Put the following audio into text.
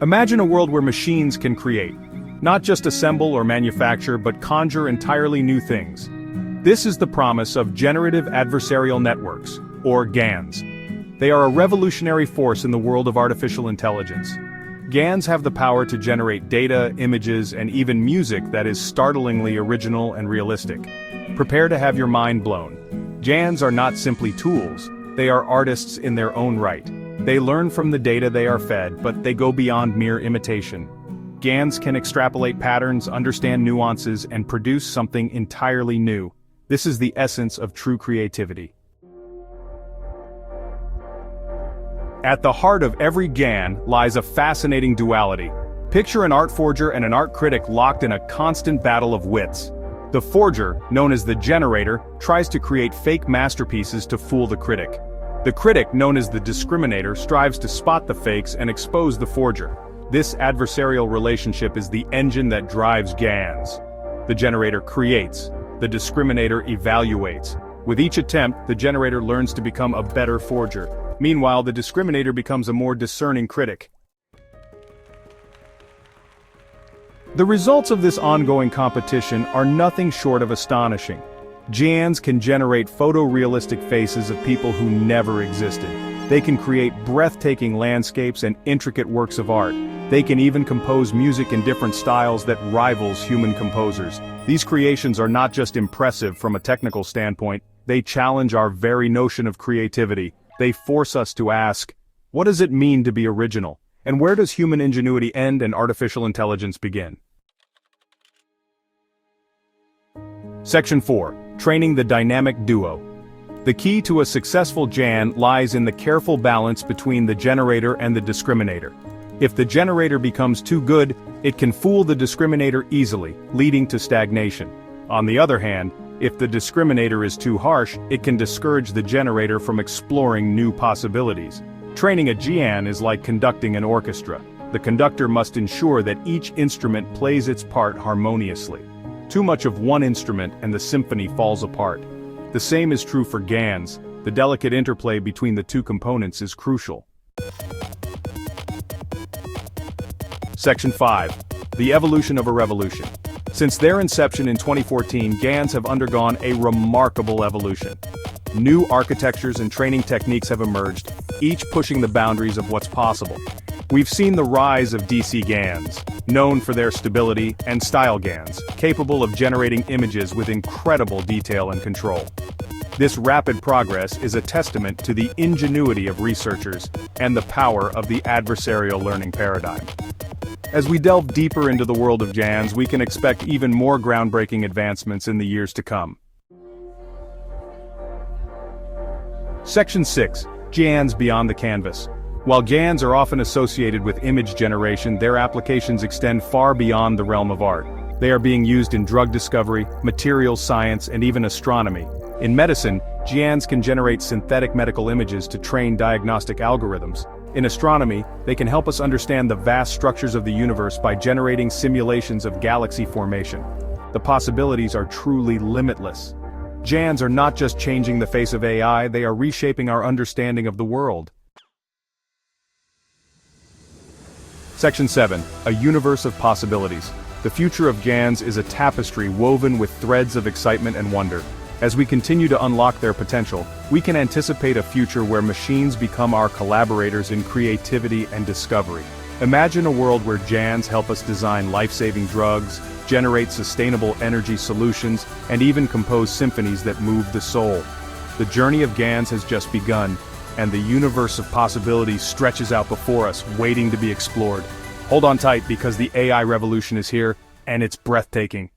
Imagine a world where machines can create, not just assemble or manufacture, but conjure entirely new things. This is the promise of Generative Adversarial Networks, or GANs. They are a revolutionary force in the world of artificial intelligence. GANs have the power to generate data, images, and even music that is startlingly original and realistic. Prepare to have your mind blown. GANs are not simply tools, they are artists in their own right. They learn from the data they are fed, but they go beyond mere imitation. GANs can extrapolate patterns, understand nuances, and produce something entirely new. This is the essence of true creativity. At the heart of every GAN lies a fascinating duality. Picture an art forger and an art critic locked in a constant battle of wits. The forger, known as the generator, tries to create fake masterpieces to fool the critic. The critic, known as the discriminator, strives to spot the fakes and expose the forger. This adversarial relationship is the engine that drives GANs. The generator creates, the discriminator evaluates. With each attempt, the generator learns to become a better forger. Meanwhile, the discriminator becomes a more discerning critic. The results of this ongoing competition are nothing short of astonishing. GANs can generate photorealistic faces of people who never existed. They can create breathtaking landscapes and intricate works of art. They can even compose music in different styles that rivals human composers. These creations are not just impressive from a technical standpoint, they challenge our very notion of creativity. They force us to ask, what does it mean to be original? And where does human ingenuity end and artificial intelligence begin? Section 4. Training the dynamic duo. The key to a successful GAN lies in the careful balance between the generator and the discriminator. If the generator becomes too good, it can fool the discriminator easily, leading to stagnation. On the other hand, if the discriminator is too harsh, it can discourage the generator from exploring new possibilities. Training a GAN is like conducting an orchestra. The conductor must ensure that each instrument plays its part harmoniously. Too much of one instrument and the symphony falls apart. The same is true for GANs. The delicate interplay between the two components is crucial. Section 5. The evolution of a revolution. Since their inception in 2014, GANs have undergone a remarkable evolution. New architectures and training techniques have emerged, each pushing the boundaries of what's possible. We've seen the rise of DC GANs, known for their stability, and style GANs, capable of generating images with incredible detail and control. This rapid progress is a testament to the ingenuity of researchers and the power of the adversarial learning paradigm. As we delve deeper into the world of GANs, we can expect even more groundbreaking advancements in the years to come. Section 6. GANs beyond the canvas. While GANs are often associated with image generation, their applications extend far beyond the realm of art. They are being used in drug discovery, materials science, and even astronomy. In medicine, GANs can generate synthetic medical images to train diagnostic algorithms. In astronomy, they can help us understand the vast structures of the universe by generating simulations of galaxy formation. The possibilities are truly limitless. GANs are not just changing the face of AI, they are reshaping our understanding of the world. Section 7. A universe of possibilities. The future of GANs is a tapestry woven with threads of excitement and wonder. As we continue to unlock their potential, we can anticipate a future where machines become our collaborators in creativity and discovery. Imagine a world where GANs help us design life-saving drugs, generate sustainable energy solutions, and even compose symphonies that move the soul. The journey of GANs has just begun, and the universe of possibilities stretches out before us, waiting to be explored. Hold on tight because the AI revolution is here, and it's breathtaking.